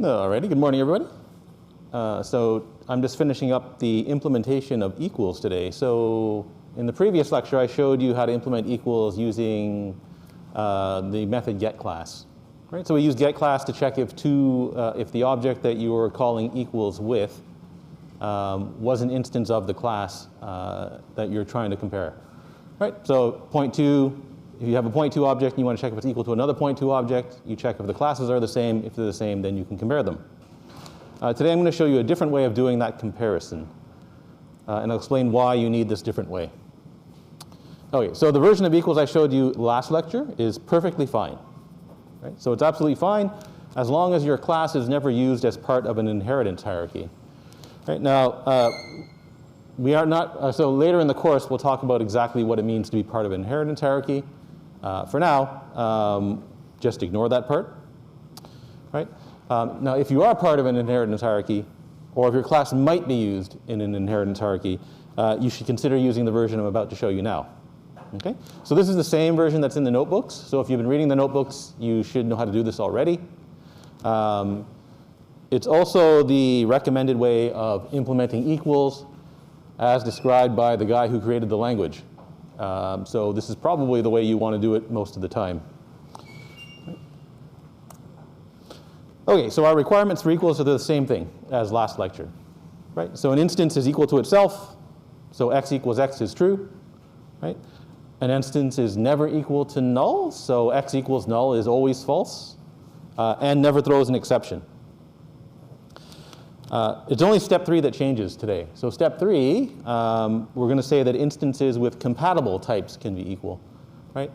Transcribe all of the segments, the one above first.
Alrighty, good morning everybody. So I'm just finishing up the implementation of equals today. So in the previous lecture I showed you how to implement equals using the method get class. Right? So we use get class to check if the object that you were calling equals with was an instance of the class that you're trying to compare. Right? So point two, if you have a point two object and you want to check if it's equal to another point two object, you check if the classes are the same. If they're the same, then you can compare them. Today I'm going to show you a different way of doing that comparison. And I'll explain why you need this different way. Okay, so the version of equals I showed you last lecture is perfectly fine. Right? So it's absolutely fine as long as your class is never used as part of an inheritance hierarchy. Right? Now, we are not, so later in the course we'll talk about exactly what it means to be part of an inheritance hierarchy. For now, just ignore that part. Right? Now, if you are part of an inheritance hierarchy, or if your class might be used in an inheritance hierarchy, you should consider using the version I'm about to show you now. Okay? So this is the same version that's in the notebooks. So if you've been reading the notebooks, you should know how to do this already. It's also the recommended way of implementing equals as described by the guy who created the language. So this is probably the way you want to do it most of the time. Okay, so our requirements for equals are the same thing as last lecture. Right? So an instance is equal to itself. So x equals x is true. Right? An instance is never equal to null. So x equals null is always false. And never throws an exception. It's only step 3 that changes today. So step 3, we're going to say that instances with compatible types can be equal. Right?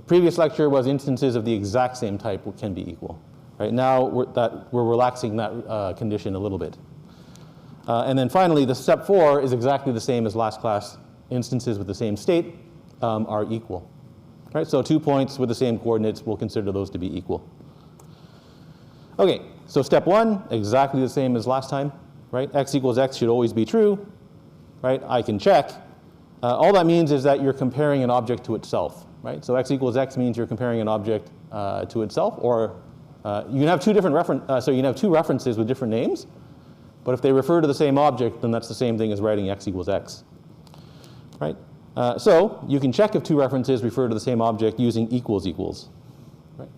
Previous lecture was instances of the exact same type can be equal. Right? Now we're relaxing that condition a little bit. And then finally, the step 4 is exactly the same as last class. Instances with the same state are equal. Right? So 2 points with the same coordinates, we'll consider those to be equal. Okay, so step 1, exactly the same as last time. Right? X equals x should always be true. Right? I can check. All that means is that you're comparing an object to itself. Right? So x equals x means you're comparing an object to itself, or you can have two different so you can have two references with different names, but if they refer to the same object, then that's the same thing as writing x equals x. Right? So you can check if two references refer to the same object using equals equals. Right?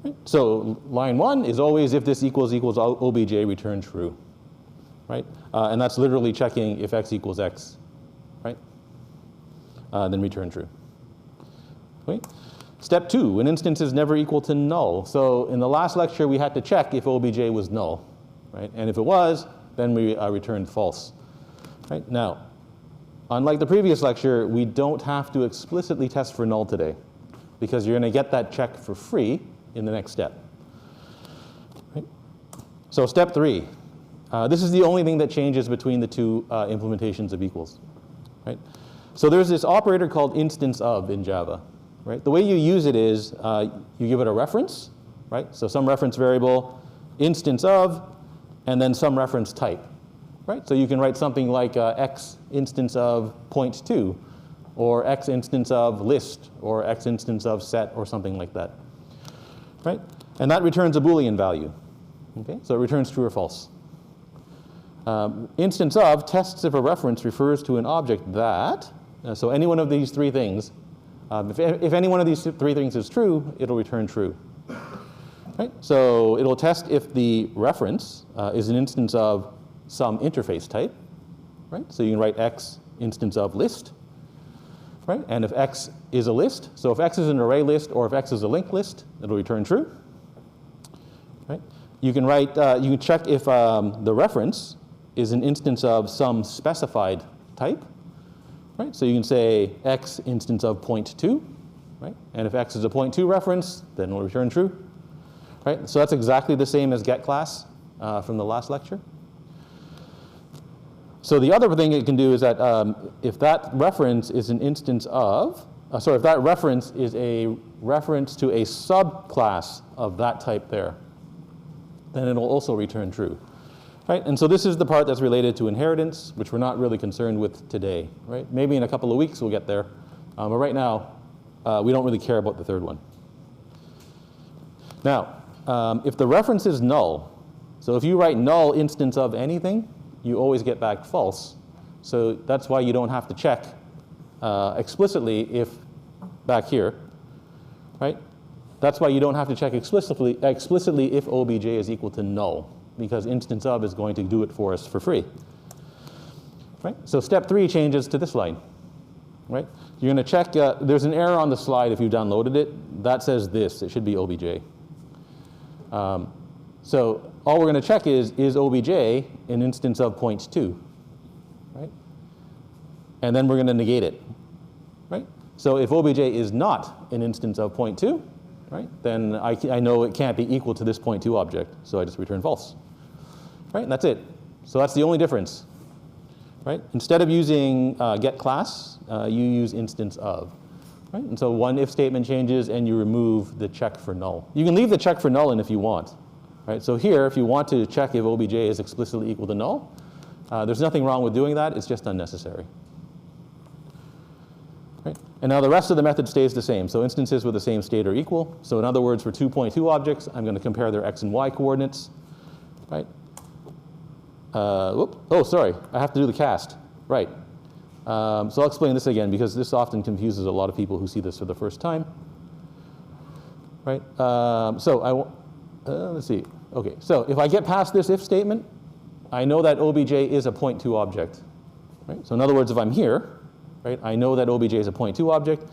Right? So line 1 is always if this equals equals obj return true. Right? And that's literally checking if x equals x. Right? Then return true. Okay. Step 2, an instance is never equal to null. So in the last lecture, we had to check if obj was null. Right? And if it was, then we returned false. Right? Now, unlike the previous lecture, we don't have to explicitly test for null today, because you're going to get that check for free in the next step. Right? So step 3, this is the only thing that changes between the two implementations of equals. Right? So there's this operator called instanceof in Java. Right? The way you use it is you give it a reference, right? So some reference variable, instance of, and then some reference type. Right? So you can write something like x instance of point 2, or x instance of list, or x instance of set, or something like that. Right? And that returns a boolean value. Okay? So it returns true or false. Instance of tests if a reference refers to an object that, so any one of these three things, if any one of these three things is true, it'll return true. Right? So it'll test if the reference is an instance of some interface type. Right? So you can write x instance of list. Right? And if x is a list, so if x is an array list or if x is a linked list, it'll return true. Right? You can write, you can check if the reference is an instance of some specified type. Right? So you can say x instance of point 2, right? And if x is a point 2 reference, then it'll return true. Right? So that's exactly the same as get class from the last lecture. So the other thing it can do is that if that reference is an instance of, if that reference is a reference to a subclass of that type there, then it'll also return true. Right? And so this is the part that's related to inheritance, which we're not really concerned with today. Right? Maybe in a couple of weeks we'll get there. But right now, we don't really care about the third one. Now, if the reference is null, so if you write null instance of anything, you always get back false. So that's why you don't have to check explicitly if, back here, right? That's why you don't have to check explicitly if obj is equal to null, because instance of is going to do it for us for free. Right? So step 3 changes to this line. Right? You're going to check, there's an error on the slide if you downloaded it. That says this, it should be obj. So all we're going to check is obj an instance of point 2? Right? And then we're going to negate it. Right? So if obj is not an instance of point 2, right, then I know it can't be equal to this point 2 object, so I just return false. Right? And that's it. So that's the only difference. Right? Instead of using get class, you use instance of. Right? And so one if statement changes and you remove the check for null. You can leave the check for null in if you want. Right? So here, if you want to check if obj is explicitly equal to null, there's nothing wrong with doing that. It's just unnecessary. Right? And now the rest of the method stays the same. So instances with the same state are equal. So in other words, for 2.2 objects, I'm going to compare their x and y coordinates. Right? Oh, sorry, I have to do the cast. Right. So I'll explain this again because this often confuses a lot of people who see this for the first time. Right. Let's see. Okay. So if I get past this if statement, I know that obj is a point 2 object. Right. So in other words, if I'm here, right, I know that obj is a point 2 object.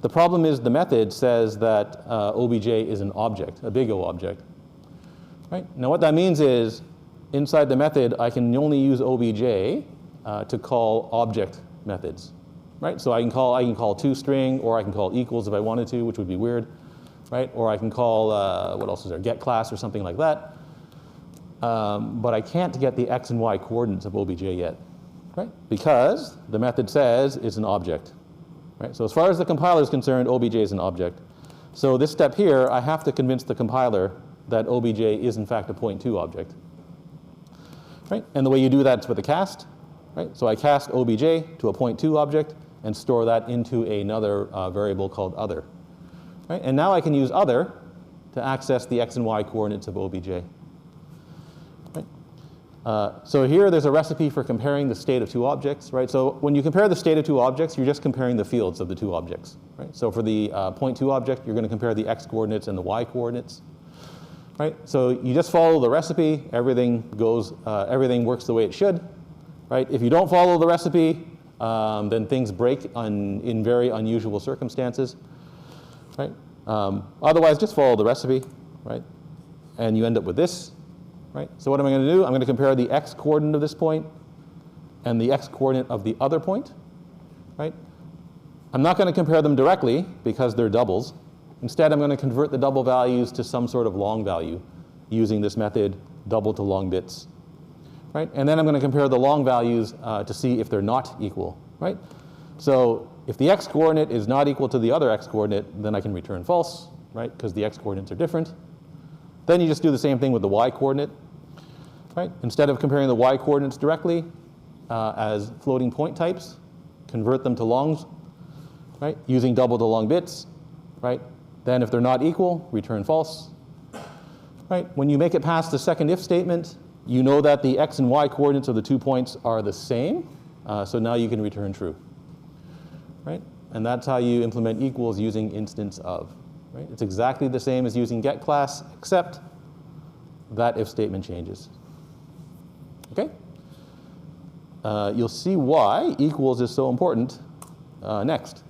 The problem is the method says that obj is an object, a big O object. Right. Now what that means is, inside the method, I can only use obj to call object methods, right? So I can call toString, or I can call equals if I wanted to, which would be weird, right? Or I can call what else is there? Get class or something like that. But I can't get the x and y coordinates of obj yet, right? Because the method says it's an object, right? So as far as the compiler is concerned, obj is an object. So this step here, I have to convince the compiler that obj is in fact a point 2 object. Right? And the way you do that is with a cast. Right? So I cast obj to a point 2 object and store that into another variable called other. Right? And now I can use other to access the x and y coordinates of obj. Right? So here there's a recipe for comparing the state of 2 objects. Right? So when you compare the state of 2 objects, you're just comparing the fields of the 2 objects. Right? So for the point 2 object, you're going to compare the x coordinates and the y coordinates. Right? So you just follow the recipe, everything works the way it should. Right? If you don't follow the recipe, then things break in very unusual circumstances. Right? Otherwise, just follow the recipe, right? And you end up with this. Right? So what am I going to do? I'm going to compare the x coordinate of this point and the x coordinate of the other point. Right? I'm not going to compare them directly because they're doubles. Instead, I'm going to convert the double values to some sort of long value using this method, double to long bits. Right? And then I'm going to compare the long values to see if they're not equal. Right? So if the x coordinate is not equal to the other x coordinate, then I can return false, right? Because the x coordinates are different. Then you just do the same thing with the y coordinate. Right? Instead of comparing the y coordinates directly as floating point types, convert them to longs, right? Using double to long bits. Right? Then if they're not equal, return false. Right? When you make it past the second if statement, you know that the x and y coordinates of the 2 points are the same. So now you can return true. Right? And that's how you implement equals using instance of. Right? It's exactly the same as using get class, except that if statement changes. Okay? You'll see why equals is so important next.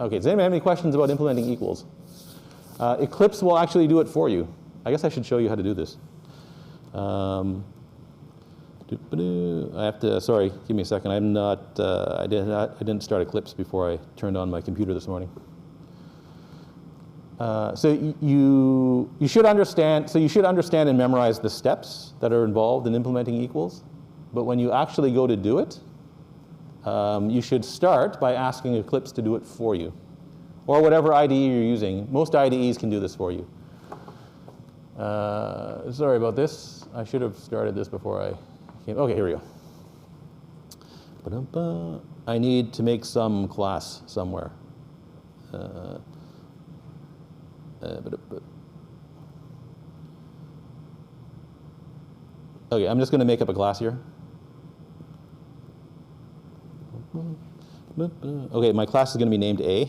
Okay, does anyone have any questions about implementing equals? Eclipse will actually do it for you. I guess I should show you how to do this. I have to, sorry, give me a second. I'm not, I didn't start Eclipse before I turned on my computer this morning. So you should understand and memorize the steps that are involved in implementing equals. But when you actually go to do it, you should start by asking Eclipse to do it for you, or whatever IDE you're using. Most IDEs can do this for you. Sorry about this. I should have started this before I came. Okay, here we go. I need to make some class somewhere. Okay, I'm just going to make up a class here. Okay, my class is going to be named A.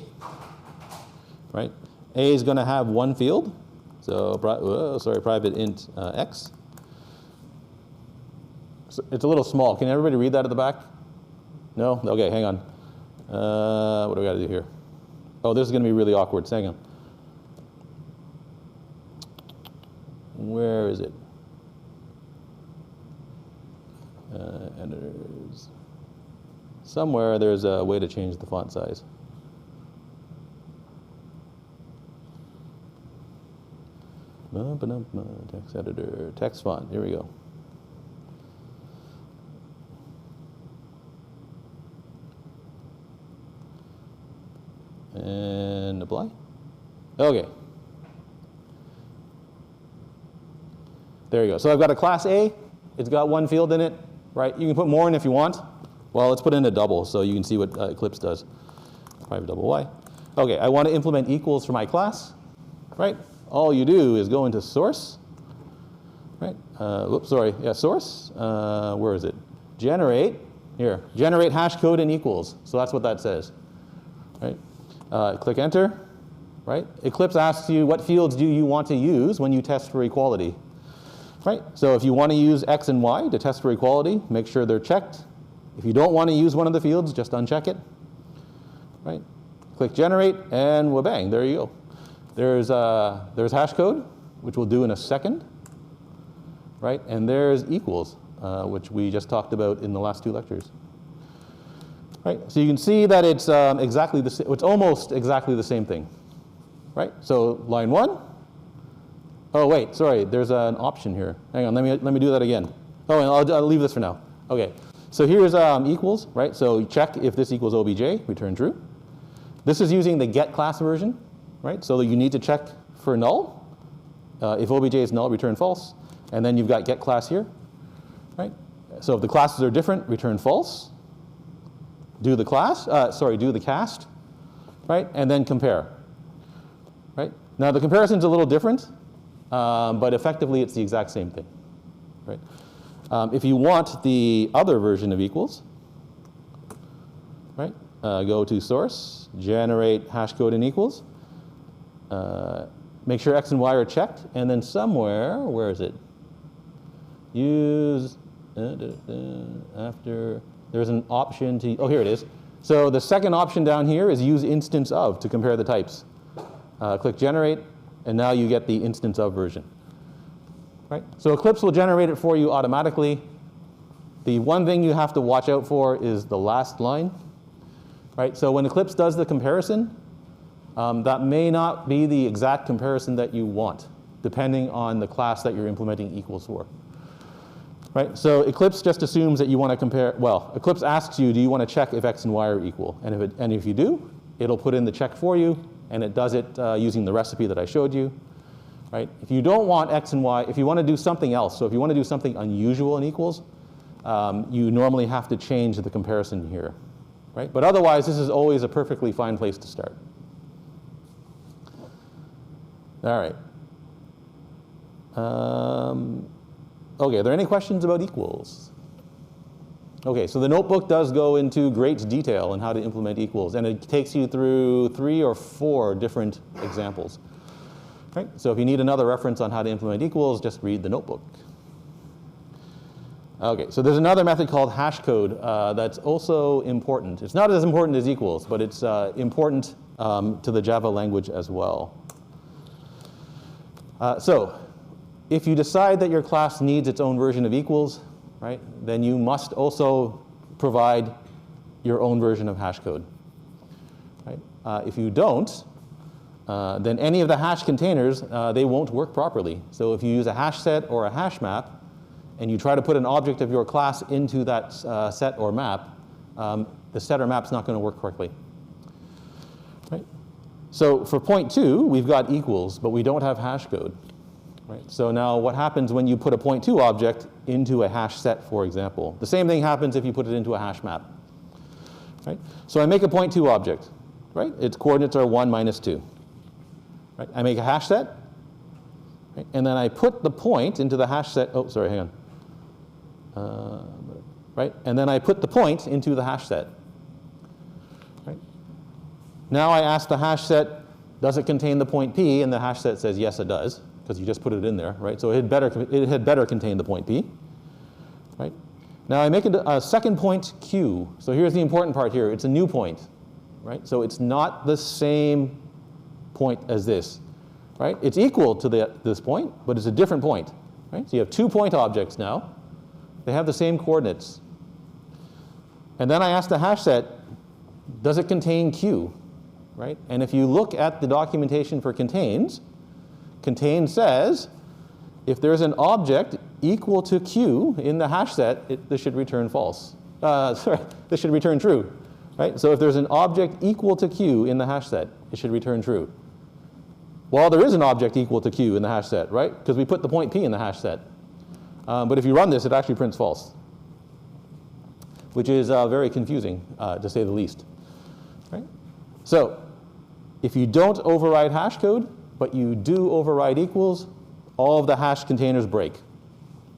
Right? A is going to have one field. So, private int x. So it's a little small. Can everybody read that at the back? No? Okay, hang on. What do we got to do here? Oh, this is going to be really awkward. Hang on. Where is it? Editors. Somewhere there's a way to change the font size. Text editor, text font. Here we go. And apply. Okay. There you go. So I've got a class A. It's got one field in it, right? You can put more in if you want. Well, let's put in a double so you can see what Eclipse does. Private double Y. Okay, I want to implement equals for my class, right? All you do is go into source, right? Source. Where is it? Generate. Here, generate hashCode and equals. So that's what that says, right? Click enter, right? Eclipse asks you what fields do you want to use when you test for equality, right? So if you want to use X and Y to test for equality, make sure they're checked. If you don't want to use one of the fields, just uncheck it, right? Click generate, and wha-bang, there you go. There's hashCode, which we'll do in a second, right? And there's equals, which we just talked about in the last two lectures. Right? So you can see that it's exactly the same. It's almost exactly the same thing, right? So line 1. Oh wait, sorry. There's an option here. Hang on. Let me do that again. Oh, and I'll leave this for now. Okay. So here's equals, right? So check if this equals obj. Return true. This is using the get class version, right? So you need to check for null. If obj is null, return false. And then you've got get class here, right? So if the classes are different, return false. Do the class, do the cast, right? And then compare, right? Now the comparison's a little different, but effectively it's the exact same thing, right? If you want the other version of equals, right? Go to source, generate hashCode and equals, make sure X and Y are checked, and then somewhere, where is it? Use, after, there's an option to, oh, here it is. So the second option down here is use instance of to compare the types. Click generate, and now you get the instance of version. Right? So Eclipse will generate it for you automatically. The one thing you have to watch out for is the last line. Right? So when Eclipse does the comparison, that may not be the exact comparison that you want, depending on the class that you're implementing equals for. Right? So Eclipse just assumes that you want to compare, well, Eclipse asks you, do you want to check if X and Y are equal? And if you do, it'll put in the check for you, and it does it using the recipe that I showed you. Right? If you don't want X and Y, if you want to do something else, so if you want to do something unusual in equals, you normally have to change the comparison here. Right? But otherwise, this is always a perfectly fine place to start. All right. Okay, are there any questions about equals? Okay, so the notebook does go into great detail on how to implement equals, and it takes you through 3 or 4 different examples. Right? So if you need another reference on how to implement equals, just read the notebook. Okay, so there's another method called hashCode that's also important. It's not as important as equals, but it's important to the Java language as well. So if you decide that your class needs its own version of equals, right, then you must also provide your own version of hashCode. Right? If you don't, then any of the hash containers, they won't work properly. So if you use a hash set or a hash map, and you try to put an object of your class into that set or map, the set or map's not going to work correctly. Right? So for point 2, we've got equals, but we don't have hashCode. Right? So now what happens when you put a point 2 object into a hash set, for example? The same thing happens if you put it into a hash map. Right? So I make a point 2 object. Right? Its coordinates are 1 minus 2. Right? I make a hash set, right? And then I put the point into the hash set. Oh, sorry, hang on. right? And then I put the point into the hash set. Right? Now I ask the hash set, does it contain the point P? And the hash set says, yes, it does, because you just put it in there, right? So it had better contain the point P, right? Now I make a second point Q. So here's the important part here. It's a new point, right? So it's not the same point as this, right? It's equal to this point, but it's a different point, right? So you have 2 point objects now. They have the same coordinates. And then I ask the hash set, does it contain Q, right? And if you look at the documentation for contains, contain says, if there's an object equal to Q in the hash set, this should return false. This should return true, right? So if there's an object equal to Q in the hash set, it should return true. Well, there is an object equal to Q in the hash set, right? Because we put the point P in the hash set. But if you run this, it actually prints false, which is very confusing, to say the least, right? So if you don't override hashCode, but you do override equals, all of the hash containers break,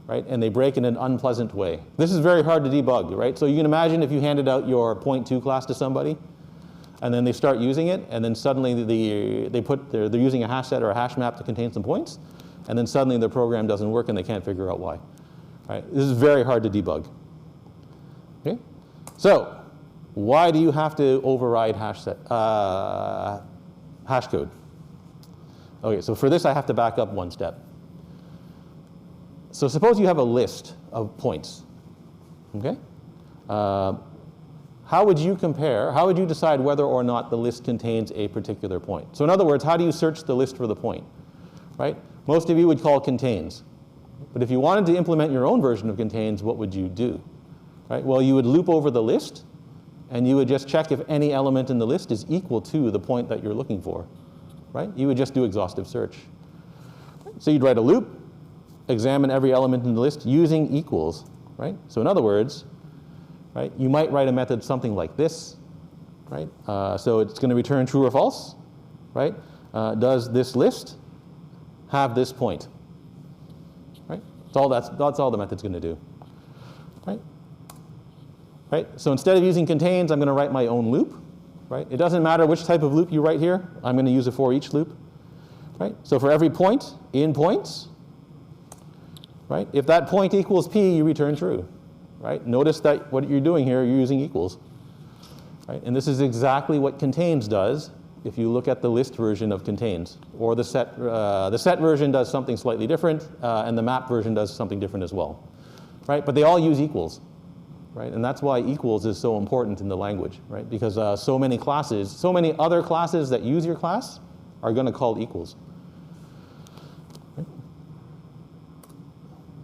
right? And they break in an unpleasant way. This is very hard to debug, right? So you can imagine if you handed out your point2 class to somebody, and then they start using it, and then suddenly they're using a hash set or a hash map to contain some points, and then suddenly their program doesn't work and they can't figure out why. Right? This is very hard to debug. Okay? So why do you have to override hashCode? Okay, so for this I have to back up one step. So suppose you have a list of points. Okay? How would you decide whether or not the list contains a particular point? So in other words, how do you search the list for the point? Right? Most of you would call contains. But if you wanted to implement your own version of contains, what would you do? Right? Well, you would loop over the list, and you would just check if any element in the list is equal to the point that you're looking for. Right? You would just do exhaustive search. So you'd write a loop, examine every element in the list using equals. Right? So in other words, right, you might write a method something like this. Right? So it's going to return true or false. Right? Does this list have this point? Right? That's all the method's going to do. Right? Right? So instead of using contains, I'm going to write my own loop. Right? It doesn't matter which type of loop you write here. I'm going to use a for each loop. Right? So for every point in points, right, if that point equals P, you return true. Right? Notice that what you're doing here, you're using equals. Right? And this is exactly what contains does if you look at the list version of contains. Or the set version does something slightly different, and the map version does something different as well. Right? But they all use equals. Right? And that's why equals is so important in the language, right? Because so many other classes that use your class are going to call equals. Right?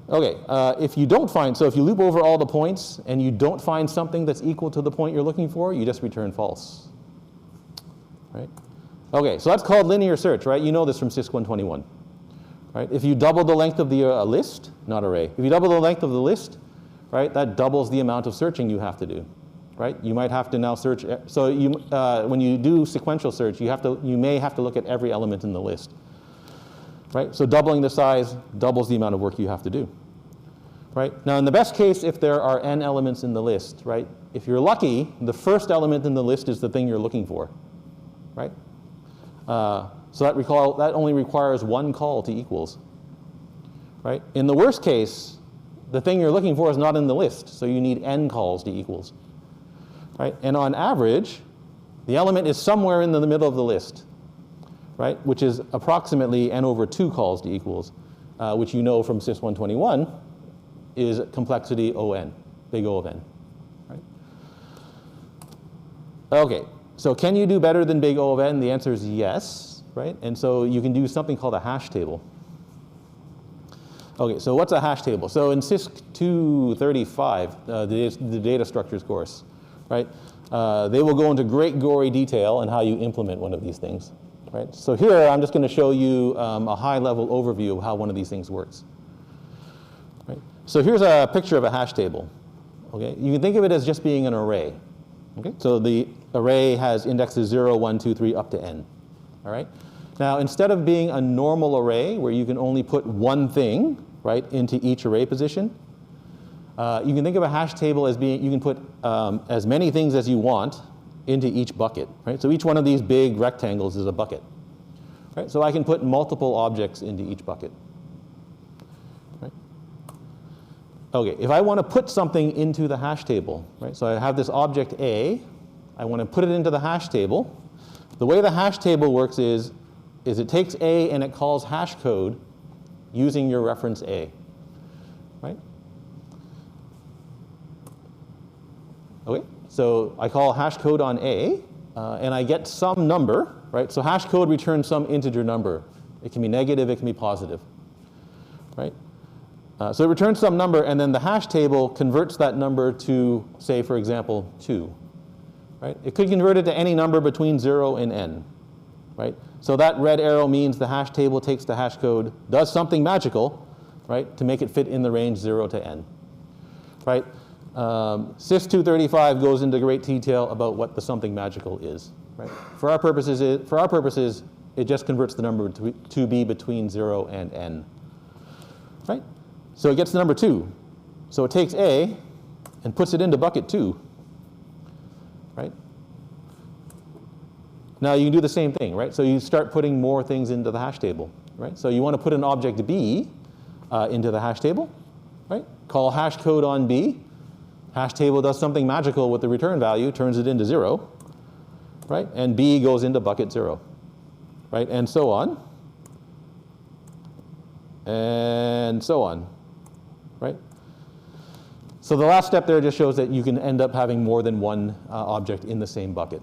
Okay, if you loop over all the points and you don't find something that's equal to the point you're looking for, you just return false. Right? Okay, so that's called linear search, right? You know this from CISC121. Right? If you double the length of the list, not array, if you double the length of the list, right, that doubles the amount of searching you have to do, right? You might have to now search. So when you do sequential search, you may have to look at every element in the list, right? So doubling the size doubles the amount of work you have to do, right? Now, in the best case, if there are n elements in the list, right? If you're lucky, the first element in the list is the thing you're looking for, right? So that only requires one call to equals, right? In the worst case, the thing you're looking for is not in the list, so you need n calls to equals. Right? And on average, the element is somewhere in the middle of the list, right? Which is approximately n over 2 calls to equals, which you know from CISC121 is complexity O(n), big O of n. Right? Okay, so can you do better than big O of n? The answer is yes, right? And so you can do something called a hash table. Okay, so what's a hash table? So in CISC235, the data structures course, right, they will go into great gory detail on how you implement one of these things. Right? So here I'm just going to show you a high-level overview of how one of these things works. Right? So here's a picture of a hash table. Okay? You can think of it as just being an array. Okay? So the array has indexes 0, 1, 2, 3, up to n. All right? Now, instead of being a normal array where you can only put one thing, right, into each array position, You can think of a hash table as being, you can put as many things as you want into each bucket, right? So each one of these big rectangles is a bucket, right? So I can put multiple objects into each bucket, right? Okay, if I want to put something into the hash table, right? So I have this object A, I want to put it into the hash table. The way the hash table works is it takes A and it calls hashCode using your reference A, right? Okay, so I call hashCode on A, and I get some number, right? So hashCode returns some integer number. It can be negative, it can be positive, right? So it returns some number, and then the hash table converts that number to, say, for example, 2. Right? It could convert it to any number between 0 and n. Right? So that red arrow means the hash table takes the hash code, does something magical, right, to make it fit in the range 0 to n. Right? CISC124 goes into great detail about what the something magical is. Right? For our purposes, it just converts the number to be between 0 and n. Right? So it gets the number 2. So it takes A and puts it into bucket 2. Right? Now you can do the same thing, right? So you start putting more things into the hash table, right? So you want to put an object B into the hash table, right? Call hashCode on B. Hash table does something magical with the return value, turns it into 0, right? And B goes into bucket 0, right? And so on, right? So the last step there just shows that you can end up having more than one object in the same bucket,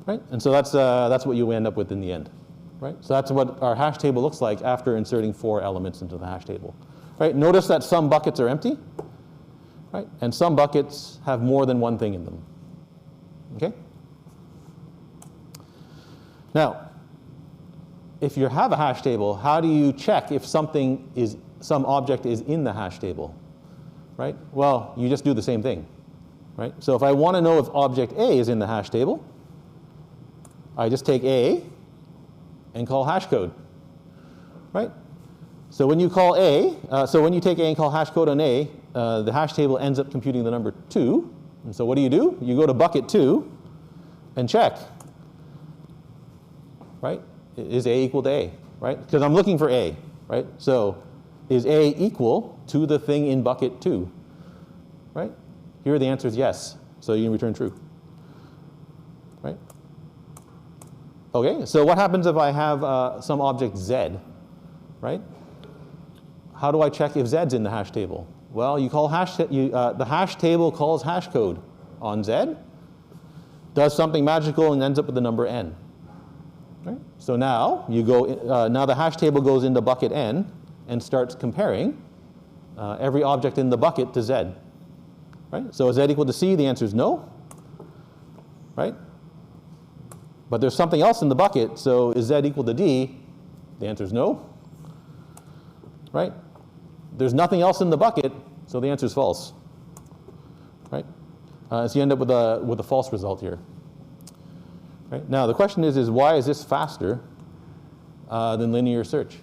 right? And so that's what you end up with in the end, right? So that's what our hash table looks like after inserting 4 elements into the hash table, right? Notice that some buckets are empty, right? And some buckets have more than one thing in them, okay? Now, if you have a hash table, how do you check if some object is in the hash table, right? Well, you just do the same thing, right? So if I want to know if object A is in the hash table, I just take A and call hashCode, right? So when you call when you take A and call hashCode on A, the hash table ends up computing the number 2. And so what do? You go to bucket 2 and check, right? Is A equal to A, right? Because I'm looking for A, right? So is A equal to the thing in bucket 2, right? Here the answer is yes, so you can return true, right? Okay, so what happens if I have some object Z, right? How do I check if Z's in the hash table? Well, you call the hash table calls hashCode on Z, does something magical, and ends up with the number n. Right? So now now the hash table goes into bucket n and starts comparing every object in the bucket to Z. Right? So is Z equal to C? The answer is no. Right? But there's something else in the bucket, so is Z equal to D? The answer is no. Right? There's nothing else in the bucket, so the answer is false. Right? So you end up with a false result here. Right? Now the question is why is this faster than linear search?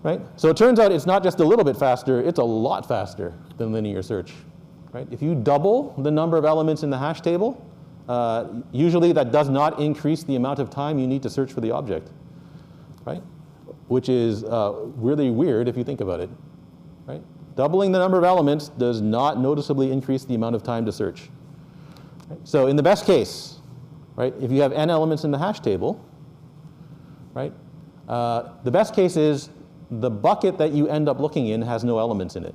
Right? So it turns out it's not just a little bit faster, it's a lot faster than linear search. Right? If you double the number of elements in the hash table, usually that does not increase the amount of time you need to search for the object. Right? Which is really weird if you think about it. Right? Doubling the number of elements does not noticeably increase the amount of time to search. Right? So in the best case, right, if you have n elements in the hash table, right, the best case is the bucket that you end up looking in has no elements in it.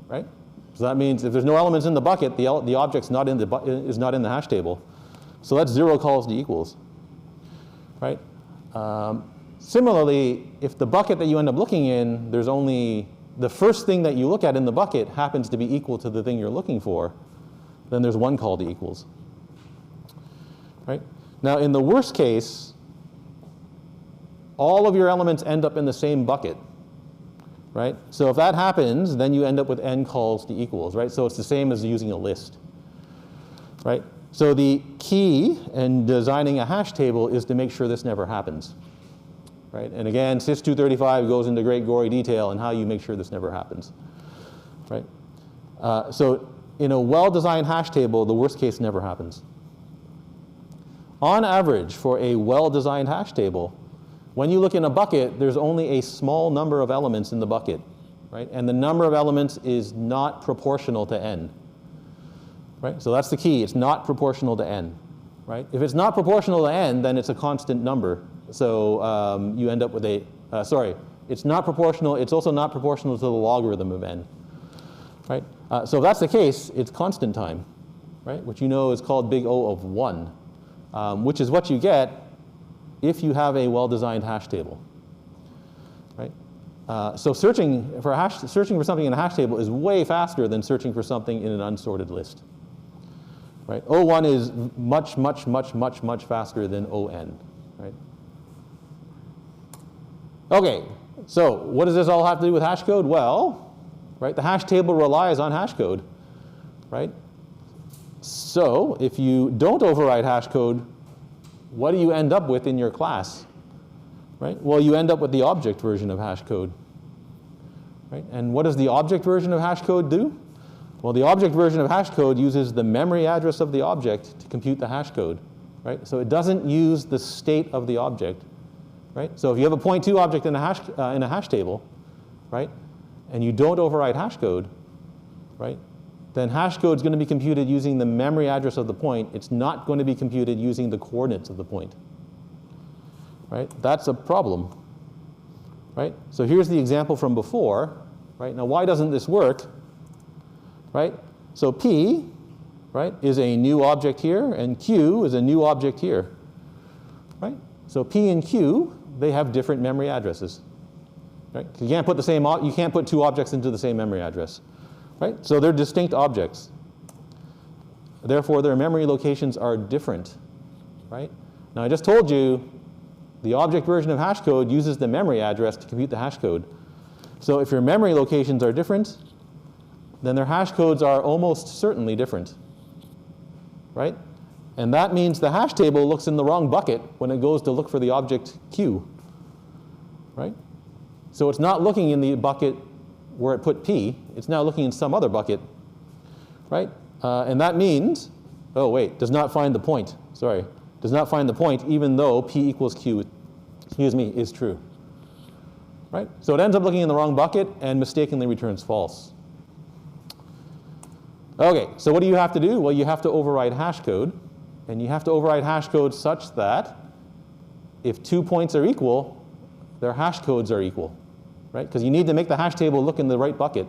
Right? So that means if there's no elements in the bucket, the object's not in is not in the hash table. So that's 0 calls to equals. Right? Similarly, if the bucket that you end up looking in, there's only the first thing that you look at in the bucket happens to be equal to the thing you're looking for, then there's 1 call to equals. Right? Now, in the worst case, all of your elements end up in the same bucket. Right? So if that happens, then you end up with n calls to equals. Right? So it's the same as using a list. Right? So the key in designing a hash table is to make sure this never happens. right? And again, CISC124 goes into great gory detail on how you make sure this never happens, right? So in a well-designed hash table, the worst case never happens. On average, for a well-designed hash table, when you look in a bucket, there's only a small number of elements in the bucket, right? And the number of elements is not proportional to n, right? So that's the key. It's not proportional to n, right? If it's not proportional to n, then it's a constant number. So you end up with a, it's not proportional. It's also not proportional to the logarithm of n, right? So if that's the case, it's constant time, right? Which you know is called big O of 1, which is what you get if you have a well-designed hash table, right? So searching for something in a hash table is way faster than searching for something in an unsorted list, right? O1 is much, much, much, much, much faster than ON, right? Okay, so what does this all have to do with hashCode? Well, right, the hash table relies on hashCode, right? So if you don't override hashCode, what do you end up with in your class, right? Well, you end up with the object version of hashCode, right? And what does the object version of hashCode do? Well, the object version of hashCode uses the memory address of the object to compute the hashCode, right? So it doesn't use the state of the object, right? So if you have a .2 object in a hash table, right, and you don't override hashCode, right, then hashCode is going to be computed using the memory address of the point. It's not going to be computed using the coordinates of the point, right? That's a problem, right? So here's the example from before, right? Now, why doesn't this work, right? So P, right, is a new object here, and Q is a new object here, right? So P and Q, they have different memory addresses, right? You can't put two objects into the same memory address. Right? So they're distinct objects. Therefore, their memory locations are different, right? Now, I just told you the object version of hashCode uses the memory address to compute the hashCode. So if your memory locations are different, then their hashcodes are almost certainly different, right? And that means the hash table looks in the wrong bucket when it goes to look for the object Q, right? So it's not looking in the bucket where it put P, it's now looking in some other bucket, right? And that means, oh wait, does not find the point, sorry. Does not find the point even though P equals Q, is true, right? So it ends up looking in the wrong bucket and mistakenly returns false. Okay, so what do you have to do? Well, you have to override hashCode, and you have to override hashCode such that if 2 points are equal, their hashcodes are equal. Right? Because you need to make the hash table look in the right bucket.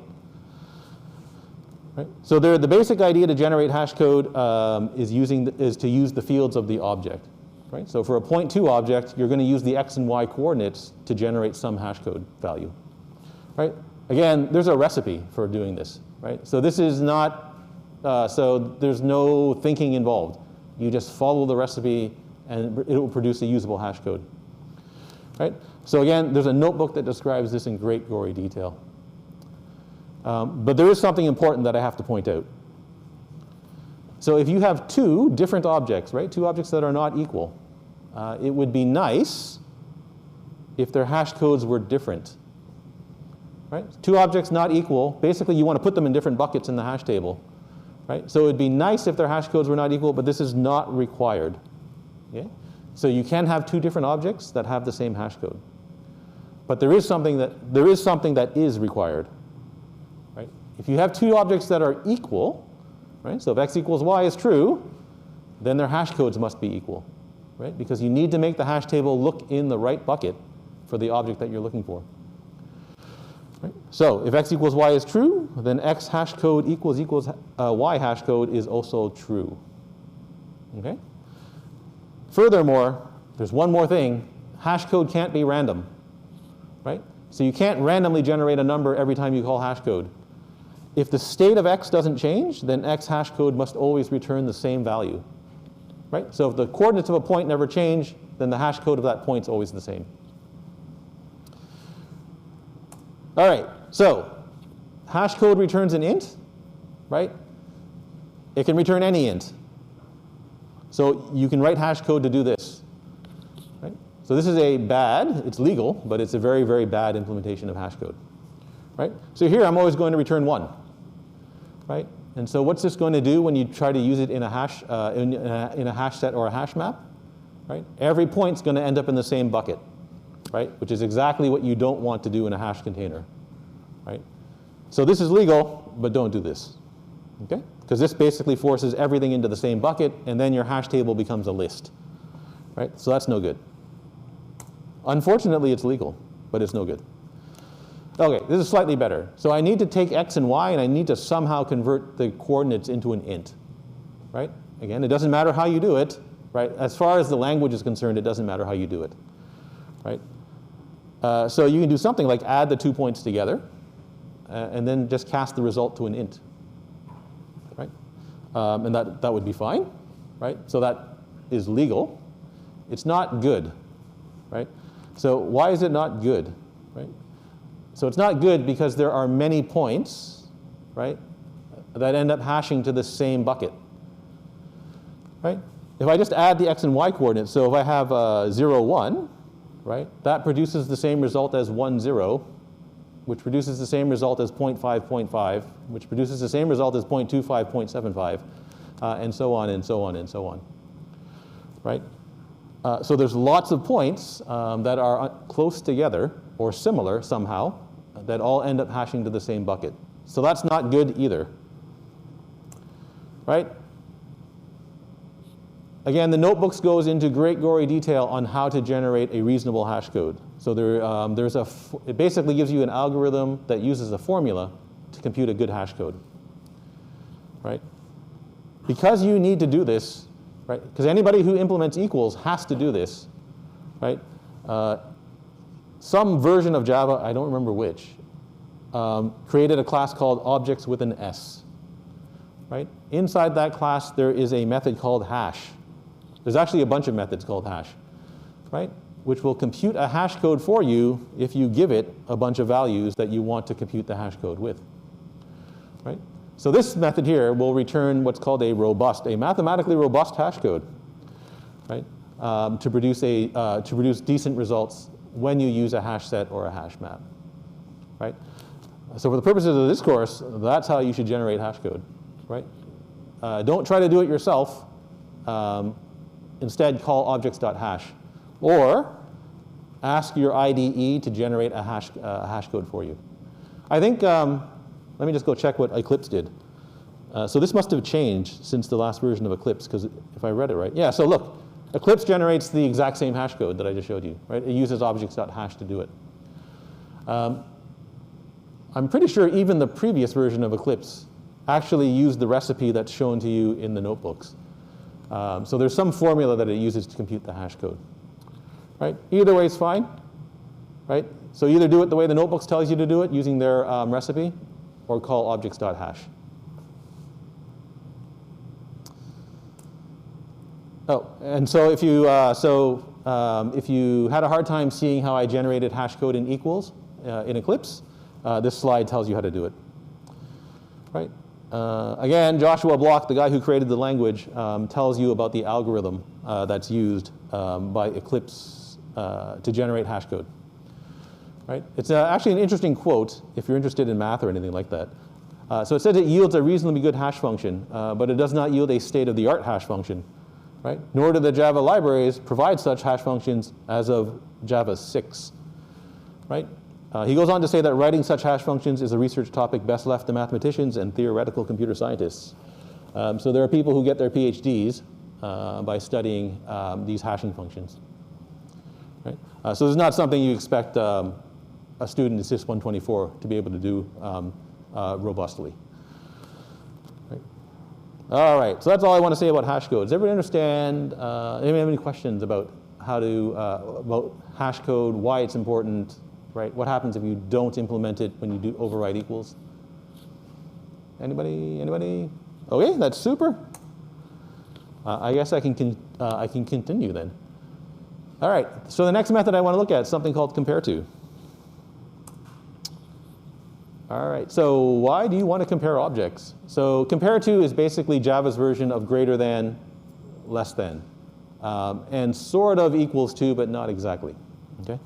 Right? So the basic idea to generate hashCode is to use the fields of the object. Right? So for a .2 object, you're going to use the x and y coordinates to generate some hashCode value. Right? Again, there's a recipe for doing this. Right? So this is not, so there's no thinking involved. You just follow the recipe and it will produce a usable hashCode. Right? So again, there's a notebook that describes this in great gory detail. But there is something important that I have to point out. So if you have two different objects, right, two objects that are not equal, it would be nice if their hash codes were different. Right? Two objects not equal, basically you want to put them in different buckets in the hash table. Right? So it would be nice if their hash codes were not equal, but this is not required. Okay? So you can have two different objects that have the same hash code. But there is something that is required. Right? If you have two objects that are equal, right? So if x equals y is true, then their hash codes must be equal. Right? Because you need to make the hash table look in the right bucket for the object that you're looking for. Right? So if x equals y is true, then x hash code equals y hash code is also true. Okay? Furthermore, there's one more thing. Hash code can't be random. Right? So you can't randomly generate a number every time you call hashCode. If the state of x doesn't change, then x hashCode must always return the same value. Right? So if the coordinates of a point never change, then the hashCode of that point is always the same. All right, so hashCode returns an int, right? It can return any int. So you can write hashCode to do this. Right? So this is a bad, it's legal, but it's a very, very bad implementation of hashCode. Right? So here I'm always going to return 1. Right? And so what's this going to do when you try to use it in a hash, in a hash set or a hash map? Right? Every point's going to end up in the same bucket, right? Which is exactly what you don't want to do in a hash container. Right? So this is legal, but don't do this. Okay? Because this basically forces everything into the same bucket, and then your hash table becomes a list. Right? So that's no good. Unfortunately, it's legal, but it's no good. Okay, this is slightly better. So I need to take x and y, and I need to somehow convert the coordinates into an int. Right? Again, it doesn't matter how you do it. Right? As far as the language is concerned, it doesn't matter how you do it. Right? So you can do something like add the 2 points together, and then just cast the result to an int. Right? And that would be fine. Right? So that is legal. It's not good. Right? So why is it not good? Right? So it's not good because there are many points, right, that end up hashing to the same bucket. Right? If I just add the x and y coordinates, so if I have 0, 1, right, that produces the same result as 1, 0, which produces the same result as 0.5, 0.5, which produces the same result as 0.25, 0.75, and so on and so on and so on. Right? So there's lots of points that are close together or similar somehow that all end up hashing to the same bucket. So that's not good either. Right? Again, the notebooks goes into great gory detail on how to generate a reasonable hash code. So it basically gives you an algorithm that uses a formula to compute a good hash code. Right? Because you need to do this, right? Because anybody who implements equals has to do this, right? Some version of Java, I don't remember which, created a class called objects with an S, right? Inside that class, there is a method called hash. There's actually a bunch of methods called hash, right? Which will compute a hash code for you if you give it a bunch of values that you want to compute the hash code with, right? So this method here will return what's called a mathematically robust hash code, right? To produce decent results when you use a hash set or a hash map, right? So for the purposes of this course, that's how you should generate hash code, right? Don't try to do it yourself. Instead, call objects.hash, or ask your IDE to generate a hash code for you. I think, let me just go check what Eclipse did. So this must have changed since the last version of Eclipse, because if I read it right. Yeah, so look, Eclipse generates the exact same hash code that I just showed you, right? It uses objects.hash to do it. I'm pretty sure even the previous version of Eclipse actually used the recipe that's shown to you in the notebooks. So there's some formula that it uses to compute the hash code, right? Either way is fine, right? So either do it the way the notebooks tells you to do it using their recipe, or call objects.hash. Oh, and so if you had a hard time seeing how I generated hash code in equals in Eclipse, this slide tells you how to do it, right? Again, Joshua Block, the guy who created the language, tells you about the algorithm that's used by Eclipse to generate hash code. Right? It's actually an interesting quote if you're interested in math or anything like that. So it says it yields a reasonably good hash function, but it does not yield a state-of-the-art hash function. Right? Nor do the Java libraries provide such hash functions as of Java 6. Right? He goes on to say that writing such hash functions is a research topic best left to mathematicians and theoretical computer scientists. So there are people who get their PhDs by studying these hashing functions. Right? So this is not something you expect a student in CISC124 to be able to do robustly. Right? All right, so that's all I want to say about hash code. Does everybody understand? Anybody have any questions about how to about hash code, why it's important? Right? What happens if you don't implement it when you do override equals? Anybody? Anybody? Okay, that's super. I guess I can continue then. All right. So the next method I want to look at is something called compare to. All right. So why do you want to compare objects? So compare to is basically Java's version of greater than, less than. and sort of equals to, but not exactly. Okay?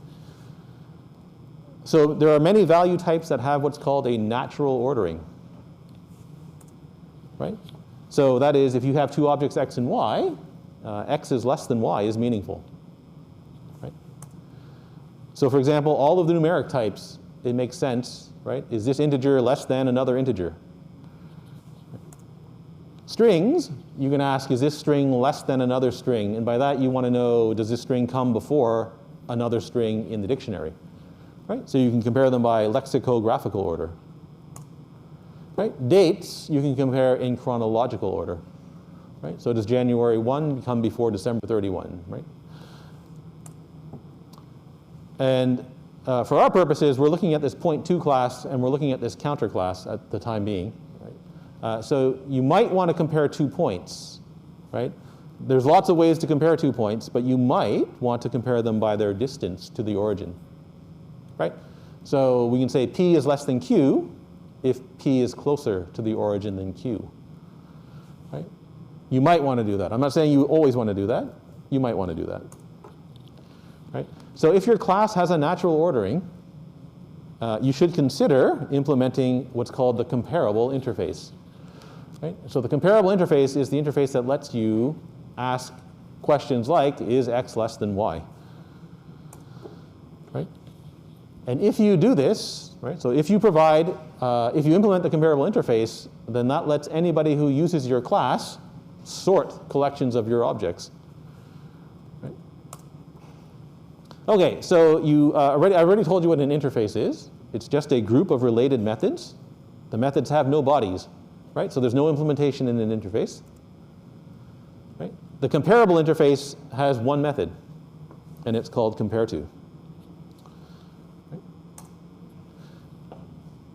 So there are many value types that have what's called a natural ordering. Right? So that is, if you have two objects x and y, x is less than y is meaningful. Right? So for example, all of the numeric types, it makes sense, right? Is this integer less than another integer? Strings, you can ask, is this string less than another string? And by that, you want to know, does this string come before another string in the dictionary? Right? So you can compare them by lexicographical order. Right? Dates, you can compare in chronological order. Right? So does January 1 come before December 31? Right? And for our purposes, we're looking at this point2 class, and we're looking at this counter class at the time being. Right? So you might want to compare 2 points. Right? There's lots of ways to compare 2 points, but you might want to compare them by their distance to the origin. Right? So we can say P is less than Q if P is closer to the origin than Q. Right? You might want to do that. I'm not saying you always want to do that. You might want to do that. Right? So if your class has a natural ordering, you should consider implementing what's called the comparable interface. Right? So the comparable interface is the interface that lets you ask questions like, is x less than y? Right? And if you do this, right, so if you provide, if you implement the comparable interface, then that lets anybody who uses your class sort collections of your objects. Right? Okay, so I already told you what an interface is. It's just a group of related methods. The methods have no bodies, right? So there's no implementation in an interface. Right? The comparable interface has one method, and it's called compareTo.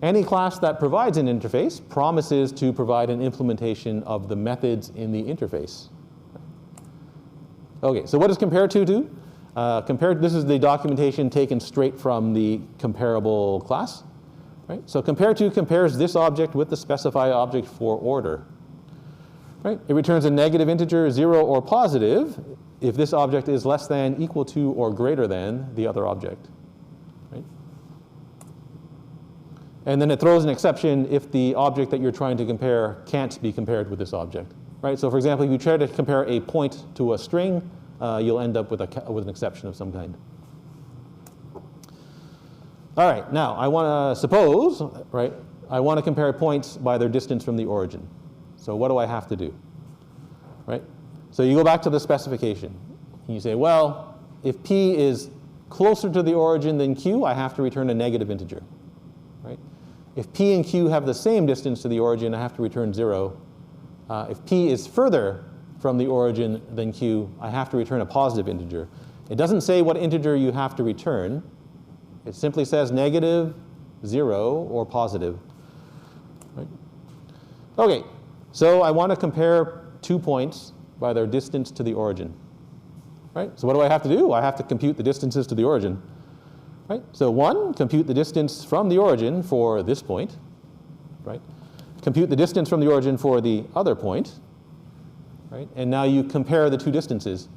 Any class that provides an interface promises to provide an implementation of the methods in the interface. Okay, so what does compareTo do? This is the documentation taken straight from the comparable class. Right? So compareTo compares this object with the specified object for order. Right? It returns a negative integer, 0 or positive, if this object is less than, equal to, or greater than the other object. Right? And then it throws an exception if the object that you're trying to compare can't be compared with this object. Right? So for example, if you try to compare a point to a string, you'll end up with an exception of some kind. All right, now I want to suppose, right, I want to compare points by their distance from the origin. So what do I have to do? Right? So you go back to the specification. And you say, well, if P is closer to the origin than Q, I have to return a negative integer. Right? If P and Q have the same distance to the origin, I have to return 0. If P is further from the origin than Q, I have to return a positive integer. It doesn't say what integer you have to return. It simply says negative, 0, or positive. Right? Okay, so I want to compare 2 points by their distance to the origin. Right? So what do I have to do? I have to compute the distances to the origin. Right? So 1, compute the distance from the origin for this point. Right? Compute the distance from the origin for the other point. Right? And now you compare the two distances.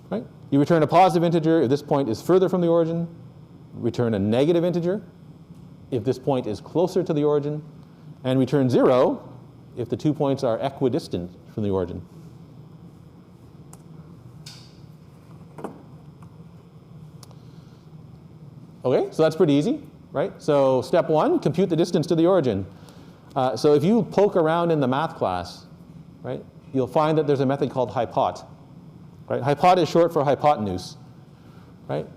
Right? You return a positive integer if this point is further from the origin. Return a negative integer if this point is closer to the origin. And return 0 if the 2 points are equidistant from the origin. Okay, so that's pretty easy, right? So step 1, compute the distance to the origin. So if you poke around in the math class, right, you'll find that there's a method called hypot. Right? Hypot is short for hypotenuse. Right?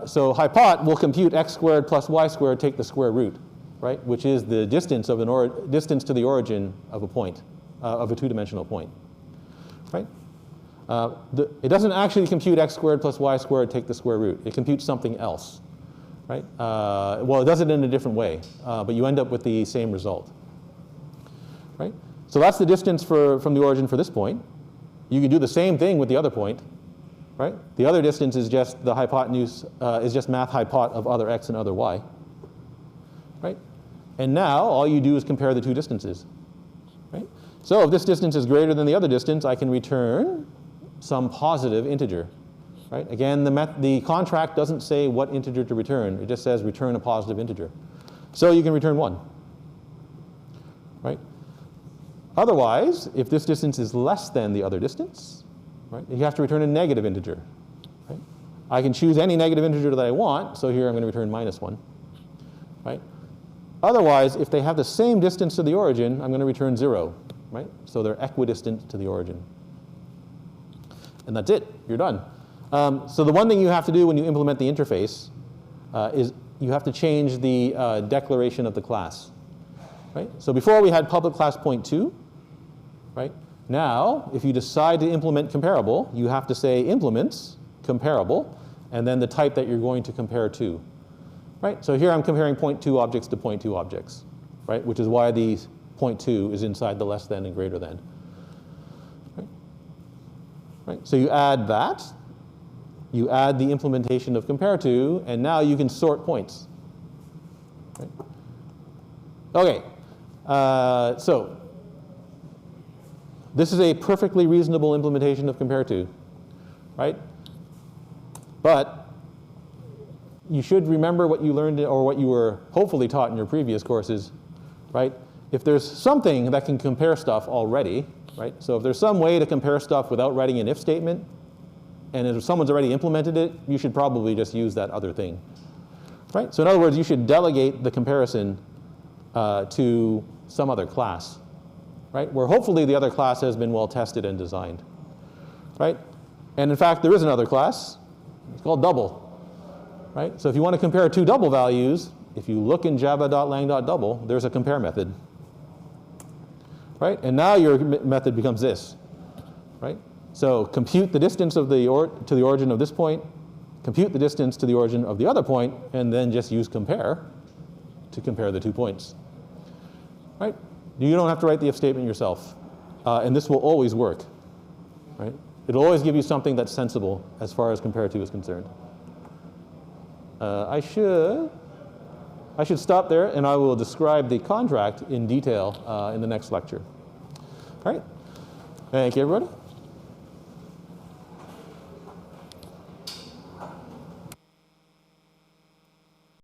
So hypot will compute x squared plus y squared, take the square root, right? Which is the distance of distance to the origin of a point, of a two-dimensional point. Right? It doesn't actually compute x squared plus y squared, take the square root. It computes something else. Right? Well, it does it in a different way, but you end up with the same result. Right? So that's the distance from the origin for this point. You can do the same thing with the other point. Right? The other distance is just the hypotenuse, is just math hypot of other x and other y. Right? And now all you do is compare the two distances. Right? So if this distance is greater than the other distance, I can return some positive integer. Right? Again, the contract doesn't say what integer to return. It just says return a positive integer. So you can return 1. Right? Otherwise, if this distance is less than the other distance, right, you have to return a negative integer. Right? I can choose any negative integer that I want, so here I'm going to return -1. Right? Otherwise, if they have the same distance to the origin, I'm going to return 0. Right? So they're equidistant to the origin. And that's it. You're done. So the one thing you have to do when you implement the interface is you have to change the declaration of the class. Right? So before we had public class point2. Right? Now, if you decide to implement comparable, you have to say implements comparable, and then the type that you're going to compare to. Right? So here I'm comparing point2 objects to point2 objects, right? Which is why the point2 is inside the less than and greater than. Right? Right? So you add that. You add the implementation of compare to, and now you can sort points. Right? OK. So this is a perfectly reasonable implementation of compare to. Right? But you should remember what you learned or what you were hopefully taught in your previous courses. Right? If there's something that can compare stuff already, right? So if there's some way to compare stuff without writing an if statement, and if someone's already implemented it, you should probably just use that other thing. Right? So in other words, you should delegate the comparison to some other class, right? Where hopefully the other class has been well tested and designed. Right? And in fact, there is another class. It's called double. Right? So if you want to compare 2 double values, if you look in java.lang.Double, there's a compare method. Right? And now your method becomes this. Right? So compute the distance of to the origin of this point, compute the distance to the origin of the other point, and then just use compare to compare the 2 points. Right? You don't have to write the if statement yourself. And this will always work. Right? It'll always give you something that's sensible as far as compare to is concerned. I should stop there, and I will describe the contract in detail in the next lecture. All right. Thank you, everybody.